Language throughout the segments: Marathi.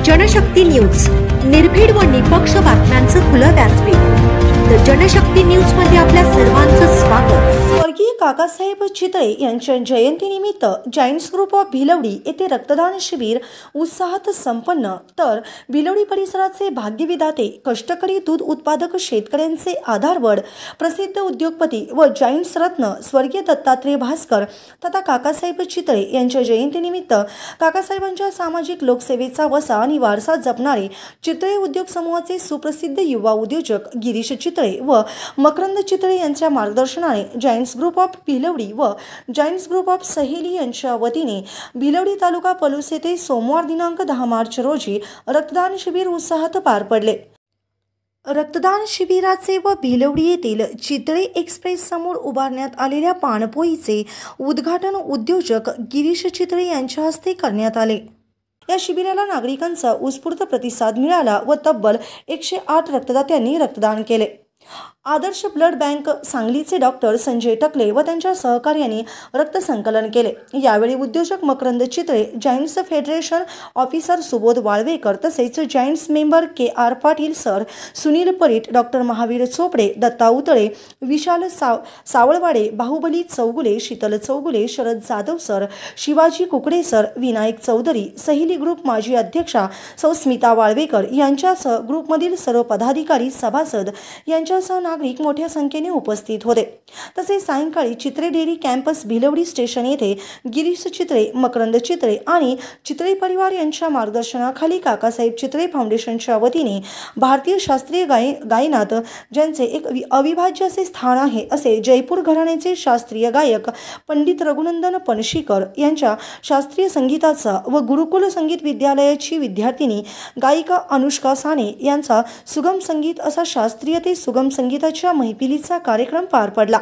जनशक्ती न्यूज, निर्भीड व निपक्ष बातम्यांचं खुलं व्यासपीठ। द जनशक्ती न्यूज मध्ये आपल्या सर्वांचं स्वागत। स्वर्गीय काकासाहेब चितळे यांच्या जयंतीनिमित्त जायंट्स ग्रुप ऑफ भिलवडी येथे रक्तदान शिबिर उत्साहात संपन्न। तर भिलवडी परिसराचे भाग्यविधाते, कष्टकरी दूध उत्पादक शेतकऱ्यांचे आधारवड, प्रसिद्ध उद्योगपती व जायंट्स रत्न स्वर्गीय दत्तात्रय भास्कर तथा काकासाहेब चितळे यांच्या जयंतीनिमित्त काकासाहेबांच्या सामाजिक लोकसेवेचा वसा आणि वारसा जपणारे चितळे उद्योग समूहाचे सुप्रसिद्ध युवा उद्योजक गिरीश चितळे व मकरंद चितळे यांच्या मार्गदर्शनाने जायंट्स ग्रुप ऑफ भिलवडी व जायंट्स ग्रुप ऑफ सहेली यांच्या वतीने भिलवडी तालुका पलूस येथे सोमवार दिनांक 10 मार्च रोजी रक्तदान शिबिर उत्साहात पार पडले। रक्तदान शिबिराचे व भिलवडी येथील चितळे एक्सप्रेस समोर उभारण्यात आलेल्या पाणपोईचे उद्घाटन उद्योजक गिरीश चितळे यांच्या हस्ते करण्यात आले। या शिबिराला नागरिकांचा उत्स्फूर्त प्रतिसाद मिळाला व तब्बल 108 रक्तदात्यांनी रक्तदान केले। आदर्श ब्लड बँक सांगलीचे डॉक्टर संजय टकले व त्यांच्या सहकार्याने रक्त संकलन केले। यावेळी उद्योजक Makarand Chitale, Giants federation officer Subodh Walvekar तसेच Giants member KR Patil sir, Sunil Parit, doctor Mahavir Chopade, Datta Utale, Vishal Savalwade, Bahubali Chougule, Sheetal Chougule, Sharad Jadhav sir, Shivaji Kukade sir, Vinayak Chaudhari, Saheli group माजी अध्यक्षा सौ स्मिता वाळवेकर यांच्यासह ग्रुपमधील सर्व पदाधिकारी, सभासद यांच्यासह नागरिक मोठ्या संख्येने उपस्थित होते। तसेच सायंकाळी Chitale dairy campus Bhilwadi station येथे गिरीश चितळे, मकरंद चितळे आणि चितळे परिवार यांच्या मार्गदर्शनाखाली काकासाहेब चितळे फाउंडेशनच्या वतीने भारतीय शास्त्रीय गायनात ज्यांचे एक अविभाज्य असे स्थान आहे असे जयपूर घराण्याचे शास्त्रीय गायक पंडित रघुनंदन पणशीकर यांच्या शास्त्रीय संगीताचा व गुरुकुल संगीत विद्यालयाची विद्यार्थिनी गायिका अनुष्का साने यांचा सुगम संगीत असा शास्त्रीय ते सुगम संगीताच्या मैफिलीचा कार्यक्रम पार पडला।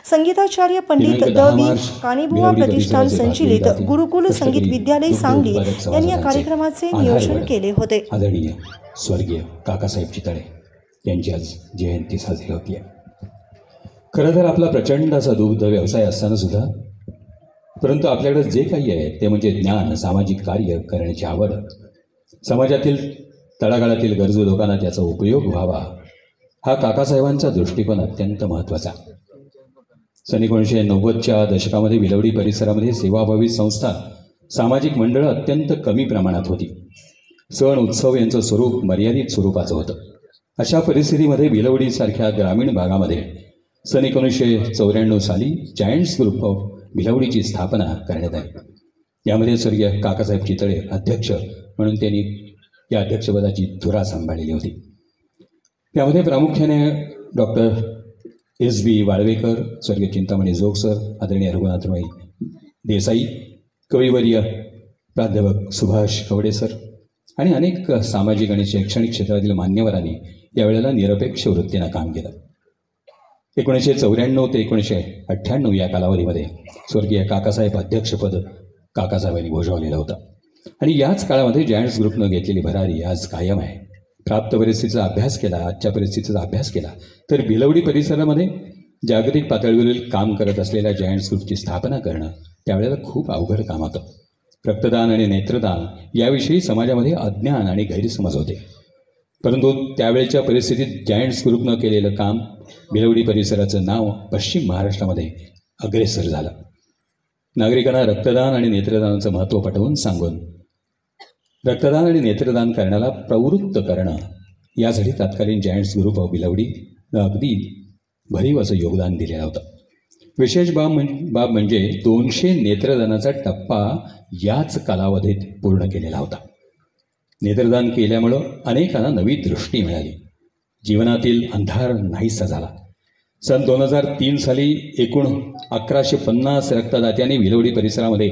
संगीताचार्य पंडित द.वी. काणेबुवा प्रतिष्ठान संचलित गुरुकुल संगीत विद्यालय सांगली यांनी या कार्यक्रमाचे नियोजन केले होते। आदरणीय स्वर्गीय काकासाहेब चितळे यांची आज जयंती साजरी होती आहे। खरं तर आपला प्रचंड असा दुग्ध व्यवसाय असताना सुद्धा परंतु आपल्याकडे जे काही आहे ते म्हणजे ज्ञान, सामाजिक कार्य करण्याची आवड, समाजातील तळागाळातील गरजू लोकांना त्याचा उपयोग व्हावा, हा काकासाहेबांचा दृष्टिकोन अत्यंत महत्त्वाचा। सन 1990च्या दशकामध्ये भिलवडी परिसरामध्ये सेवाभावी संस्था, सामाजिक मंडळं अत्यंत कमी प्रमाणात होती। सण उत्सव यांचं स्वरूप मर्यादित स्वरूपाचं होतं। अशा परिस्थितीमध्ये भिलवडीसारख्या ग्रामीण भागामध्ये सन 1994 साली जायंट्स ग्रुप ऑफ भिलवडीची स्थापना करण्यात आली। यामध्ये स्वर्गीय काकासाहेब चितळे अध्यक्ष म्हणून त्यांनी या अध्यक्षपदाची धुरा सांभाळलेली होती। यामध्ये प्रामुख्याने डॉक्टर S.B. वाळवेकर, स्वर्गीय चिंतामणी जोग सर, आदरणीय रघुनाथराव देसाई, कविवर्य प्राध्यापक सुभाष कवडे सर आणि अनेक सामाजिक आणि शैक्षणिक क्षेत्रातील मान्यवरांनी यावेळेला निरपेक्ष वृत्तीनं काम केलं। 1994 ते 1998 या कालावधीमध्ये स्वर्गीय काकासाहेब अध्यक्षपद काकासाहेबांनी भोजवलेलं होतं आणि याच काळामध्ये जायंट्स ग्रुपनं घेतलेली भरारी आज कायम आहे। प्राप्त परिस्थितीचा अभ्यास केला, आजच्या परिस्थितीचा अभ्यास केला तर भिलवडी परिसरामध्ये जागतिक पातळीवरील काम करत असलेल्या जायंट्स ग्रुपची स्थापना करणं त्यावेळेला खूप अवघड काम होतं। रक्तदान आणि नेत्रदान याविषयी समाजामध्ये अज्ञान आणि गैरसमज होते, परंतु त्यावेळेच्या परिस्थितीत जायंट्स ग्रुपनं केलेलं काम भिलवडी परिसराचं नाव पश्चिम महाराष्ट्रामध्ये अग्रेसर झालं। नागरिकांना रक्तदान आणि नेत्रदानाचं महत्त्व पटवून सांगून रक्तदान आणि नेत्रदान करण्याला प्रवृत्त करणं यासाठी तत्कालीन जायंट्स ग्रुप ऑफ भिलवडीनं अगदी भरीव असं योगदान दिलेलं होतं। विशेष बाब म्हणजे 200 नेत्रदानाचा टप्पा याच कालावधीत पूर्ण केलेला होता। नेत्रदान केल्यामुळं अनेकांना नवी दृष्टी मिळाली, जीवनातील अंधार नाहीसा झाला। सन 2003 साली एकूण 1150 रक्तदात्यांनी भिलवडी परिसरामध्ये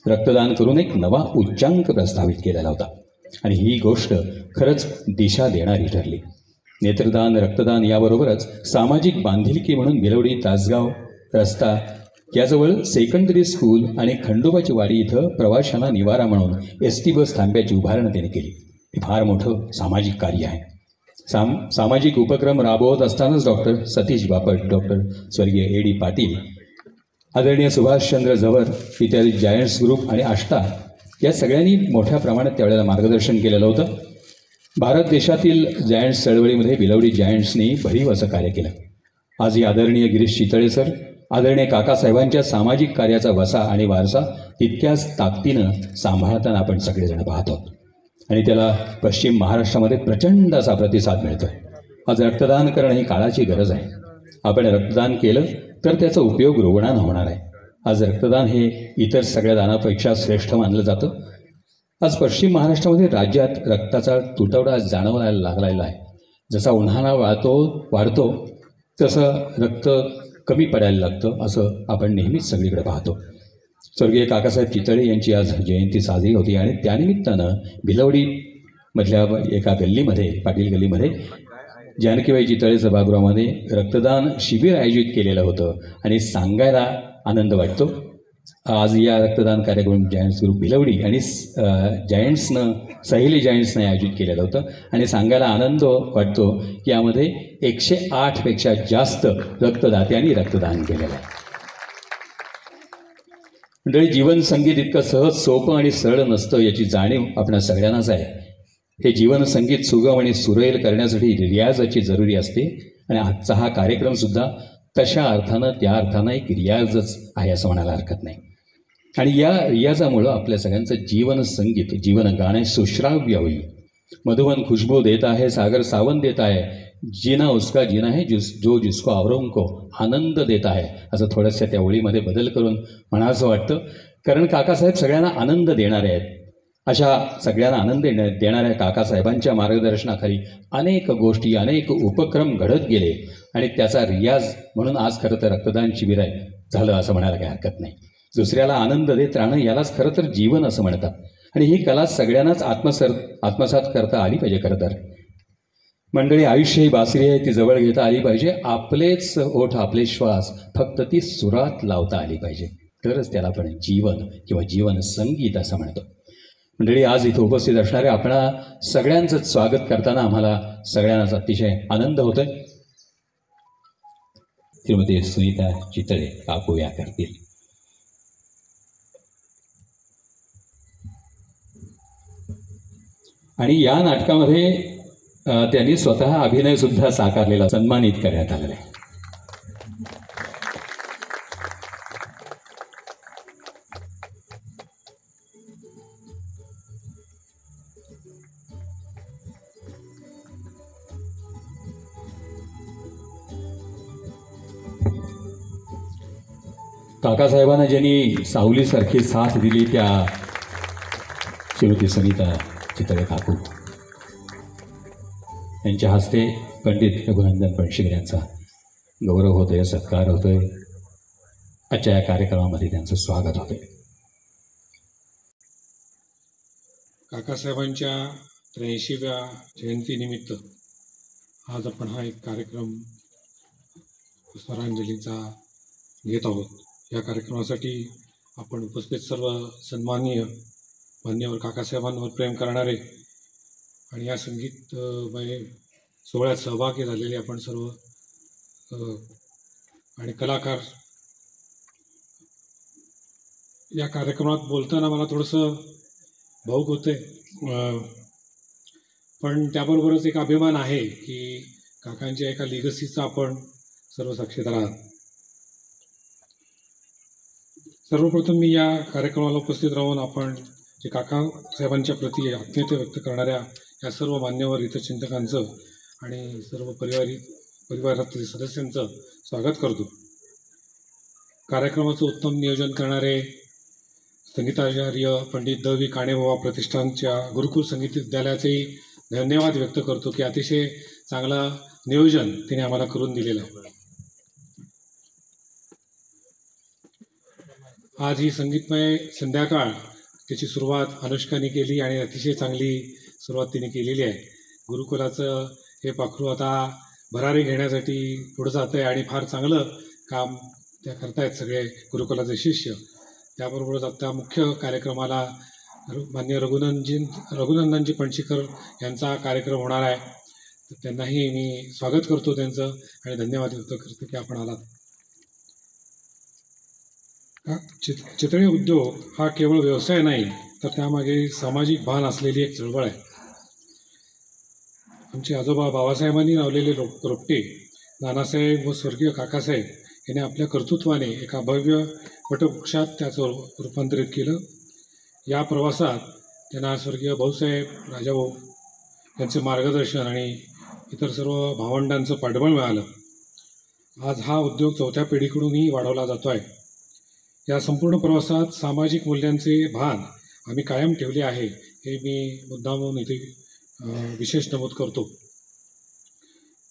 रक्तदान करून एक नवा उच्चांक प्रस्थापित केलेला होता आणि ही गोष्ट खरंच दिशा देणारी ठरली। नेत्रदान, रक्तदान याबरोबरच सामाजिक बांधिलकी म्हणून भिलवडी तासगाव रस्ता याजवळ सेकंडरी स्कूल आणि खंडोबाची वाडी इथं प्रवाशांना निवारा म्हणून ST बस थांब्याची उभारणं त्यांनी केली। हे फार मोठं सामाजिक कार्य आहे। सामाजिक उपक्रम राबवत असतानाच डॉक्टर सतीश बापट, डॉक्टर स्वर्गीय A.D. पाटील, आदरणीय सुभाषचंद्र जवर इत्यादी जायंट्स ग्रुप आणि आष्टा या सगळ्यांनी मोठ्या प्रमाणात त्यावेळेला मार्गदर्शन केलेलं होतं. भारत देशातील जायंट्स चळवळीमध्ये भिलवडी जायंट्सनी भरीव असं कार्य केलं. आजही आदरणीय गिरीश चितळे सर, आदरणीय काकासाहेबांच्या सामाजिक कार्याचा वसा आणि वारसा तितक्याच ताकदीनं सांभाळताना आपण सगळेजण पाहतो आणि त्याला पश्चिम महाराष्ट्रामध्ये प्रचंड असा प्रतिसाद मिळतो आहे. आज रक्तदान करणं ही काळाची गरज आहे. आपण रक्तदान केलं तर त्याचा उपयोग रुग्णांना होणार आहे. आज रक्तदान हे इतर सगळ्या दानापेक्षा श्रेष्ठ मानलं जातं. आज पश्चिम महाराष्ट्रामध्ये राज्यात रक्ताचा तुटवडा जाणवायला लागलेला आहे. जसा उन्हाळा वाढतो तसं रक्त कमी पडायला लागतं असं आपण नेहमीच सगळीकडे पाहतो. स्वर्गीय काकासाहेब चितळे यांची आज जयंती साजरी होती आणि त्यानिमित्तानं भिलवडीमधल्या एका गल्लीमध्ये, पाटील गल्लीमध्ये जानकीबाई चितळे सभागृहामध्ये रक्तदान शिबिर आयोजित केलेलं होतं आणि सांगायला आनंद वाटतो. आज या रक्तदान कार्यक्रम जायंट्स ग्रुप भिलवडी आणि सहेली जायंट्सने आयोजित केलेलं होतं आणि सांगायला आनंद वाटतो की यामध्ये 108 पेक्षा जास्त रक्तदात्यांनी रक्तदान केलेलं आहे. मंडळी, जीवन संगीत इतकं सहज, सोपं आणि सरळ नसतं याची जाणीव आपणा सगळ्यांनाच आहे. हे जीवन संगीत सुगम आणि सुरेल करण्यासाठी रियाजाची जरुरी असते आणि आजचा हा कार्यक्रमसुद्धा तशा अर्थानं, त्या अर्थानं एक रियाजच आहे असं म्हणायला हरकत नाही. आणि या रियाजामुळं आपल्या सगळ्यांचं जीवन संगीत, जीवन गाणे सुश्राव्य होईल. मधुबन खुशबू देता है, सागर सावन देता है, जीना उसका जीना है जो जिसको आवरों को आनंद देता है, असं थोडंसं त्या ओळीमध्ये बदल करून म्हणावंसं वाटतं. कारण काकासाहेब सगळ्यांना आनंद देणारे आहेत. अशा सगळ्यांना आनंद देणाऱ्या काकासाहेबांच्या मार्गदर्शनाखाली अनेक गोष्टी, अनेक उपक्रम घडत गेले आणि त्याचा रियाज म्हणून आज खरं तर रक्तदान शिबिर आहे झालं असं म्हणायला काही हरकत नाही. दुसऱ्याला आनंद देत राहणं यालाच खरं तर जीवन असं म्हणतात आणि ही कला सगळ्यांनाच आत्मसात करता आली पाहिजे. खरं तर मंडळी, आयुष्य ही बासरी आहे, ती जवळ घेता आली पाहिजे. आपलेच ओठ, आपले श्वास फक्त ती सुरात लावता आली पाहिजे, तरच त्याला आपण जीवन किंवा जीवन संगीत असं म्हणतो. मंडळी, आज इथं उपस्थित असणाऱ्या आपणा सगळ्यांचं स्वागत करताना आम्हाला सगळ्यांनाच अतिशय आनंद होतोय. श्रीमती सुनीता चितळे काकू या करतील. आणि या नाटकामध्ये त्यांनी स्वतः अभिनयसुद्धा साकारलेला, सन्मानित करण्यात आलेला आहे. काकासाहेबांना ज्यांनी सावलीसारखी साथ दिली त्या श्रीमती सुनीता चितळे काकू यांच्या हस्ते पंडित रघुनंदन पणशीकर यांचा गौरव होतोय, सत्कार होतोय. आजच्या या कार्यक्रमामध्ये त्यांचं स्वागत होतंय. काकासाहेबांच्या 83व्या जयंतीनिमित्त आज आपण हा एक कार्यक्रम पुष्पांजलीचा घेत आहोत. या कार्यक्रमासाठी आपण उपस्थित सर्व सन्माननीय मान्यवर काकासाहेबांवर प्रेम करणारे आणि या संगीतमय सोहळ्यात सहभागी झालेले आपण सर्व आणि कलाकार. या कार्यक्रमात बोलताना मला थोडंसं भावुक होते, पण त्याबरोबरच एक अभिमान आहे की काकांच्या एका लिगसीचा आपण सर्व साक्षीदार आहात. सर्वप्रथम मी या कार्यक्रमाला उपस्थित राहून आपण जे काकासाहेबांच्या प्रती आत्मीयता व्यक्त करणाऱ्या या सर्व मान्यवर हितचिंतकांचं आणि सर्व परिवारातील सदस्यांचं स्वागत करतो. कार्यक्रमाचं उत्तम नियोजन करणारे संगीताचार्य पंडित द.वी. काणेबुवा प्रतिष्ठानच्या गुरुकुल संगीत विद्यालयाचेही धन्यवाद व्यक्त करतो की अतिशय चांगलं नियोजन तिने आम्हाला करून दिलेलं आहे. आज ही संगीतमय संध्याकाळ त्याची सुरुवात अनुष्काने केली आणि अतिशय चांगली सुरुवात तिने केलेली आहे. गुरुकुलाचं हे पाखरू आता भरारी घेण्यासाठी पुढं जातं आहे आणि फार चांगलं काम त्या करतायत सगळे गुरुकुलाचे शिष्य. त्याबरोबरच आता मुख्य कार्यक्रमाला मान्य रघुनंदनजी पणशीकर यांचा कार्यक्रम होणार आहे. तर त्यांनाही मी स्वागत करतो त्यांचं आणि धन्यवाद व्यक्त करतो की आपण आलात. चितळे उद्योग हा केवळ व्यवसाय नाही तर त्यामागे सामाजिक भान असलेली एक चळवळ आहे. आमचे आजोबा बाबासाहेबांनी लावलेले रोपटे नानासाहेब व स्वर्गीय काकासाहेब यांनी आपल्या कर्तृत्वाने एका भव्य वटवृक्षात त्याचं रूपांतरित केलं. या प्रवासात त्यांना स्वर्गीय भाऊसाहेब राजाभाऊ यांचे मार्गदर्शन आणि इतर सर्व भावंडांचं पाठबळ मिळालं. आज हा उद्योग चौथ्या पिढीकडूनही वाढवला जातो आहे. या संपूर्ण प्रवासात सामाजिक मूल्यांचे भान आम्ही कायम ठेवले आहे हे मी मुद्दामून इथे विशेष नमूद करतो.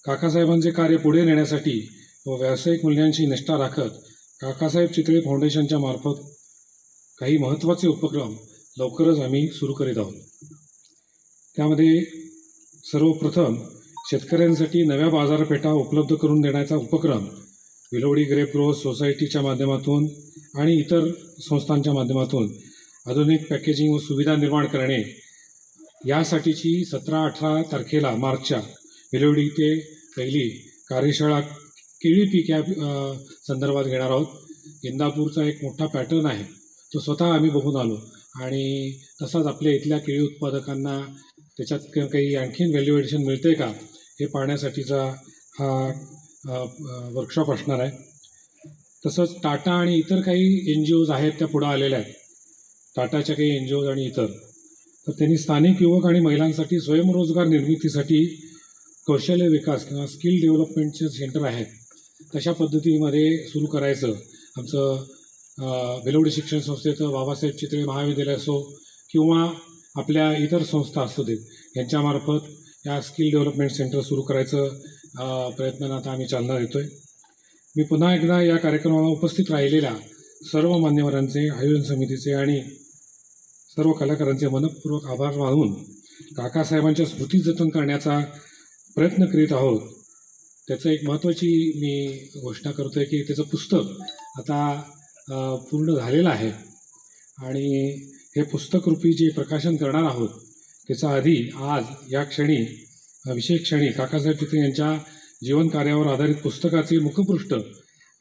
काकासाहेबांचे कार्य पुढे नेण्यासाठी व व्यावसायिक मूल्यांची निष्ठा राखत काकासाहेब चितळे फाउंडेशनच्या मार्फत काही महत्त्वाचे उपक्रम लवकरच आम्ही सुरू करीत आहोत. त्यामध्ये सर्वप्रथम शेतकऱ्यांसाठी नव्या बाजारपेठा उपलब्ध करून देण्याचा उपक्रम विलोडी ग्रेप ग्रोथ सोसायटीच्या माध्यमातून आणि इतर संस्थांच्या माध्यमातून आधुनिक पॅकेजिंग व सुविधा निर्माण करणे यासाठीची 17-18 तारखेला मार्चच्या विलोडी ते पहिली कार्यशाळा केळी पीक या संदर्भात घेणार आहोत. इंदापूरचा एक मोठा पॅटर्न आहे, तो स्वतः आम्ही बघून आलो आणि तसाच आपल्या इथल्या केळी उत्पादकांना त्याच्यात काही आणखीन व्हॅल्यू ॲडिशन मिळते का हे पाहण्यासाठीचा हा वर्कशॉप असणार आहे. तसंच टाटा आणि इतर काही NGOज आहेत त्या पुढं आलेल्या आहेत. टाटाच्या काही NGOज आणि इतर तर त्यांनी स्थानिक युवक आणि महिलांसाठी स्वयंरोजगार निर्मितीसाठी कौशल्य विकास किंवा स्किल डेव्हलपमेंटचे सेंटर आहेत तशा पद्धतीमध्ये सुरू करायचं. आमचं भिलवडी शिक्षण संस्थेचं बाबासाहेब चितळे महाविद्यालय असो किंवा आपल्या इतर संस्था असू देत यांच्यामार्फत या स्किल डेव्हलपमेंट सेंटर सुरू करायचं प्रयत्नांना आता आम्ही चालना देतो आहे. मी पुन्हा एकदा या कार्यक्रमाला उपस्थित राहिलेल्या सर्व मान्यवरांचे, आयोजन समितीचे आणि सर्व कलाकारांचे मनपूर्वक आभार मानून काकासाहेबांच्या स्मृती जतन करण्याचा प्रयत्न करीत आहोत. त्याचं एक महत्त्वाची मी घोषणा करतो आहे की त्याचं पुस्तक आता पूर्ण झालेलं आहे आणि हे पुस्तकरूपी जे प्रकाशन करणार आहोत त्याचा आधी आज या क्षणी विशेष क्षणी काकासाहेब चितळे यांच्या जीवनकार्यावर आधारित पुस्तकाचे मुखपृष्ठ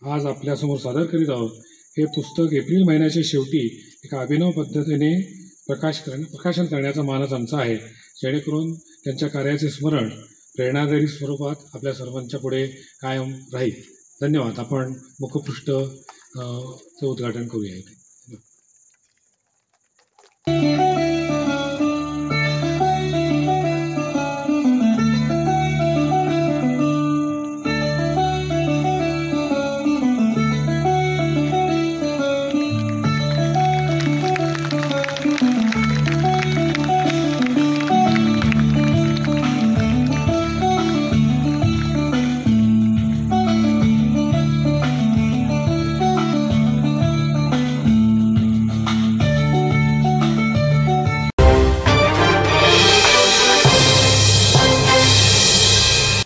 आज आपल्यासमोर सादर करीत आहोत. हे पुस्तक एप्रिल महिन्याच्या शेवटी एका अभिनव पद्धतीने प्रकाशन करण्याचा मानस आमचा आहे, जेणेकरून त्यांच्या कार्याचे स्मरण प्रेरणादायी स्वरूपात आपल्या सर्वांच्या पुढे कायम राहील. धन्यवाद. आपण मुखपृष्ठ चं उद्घाटन करूया.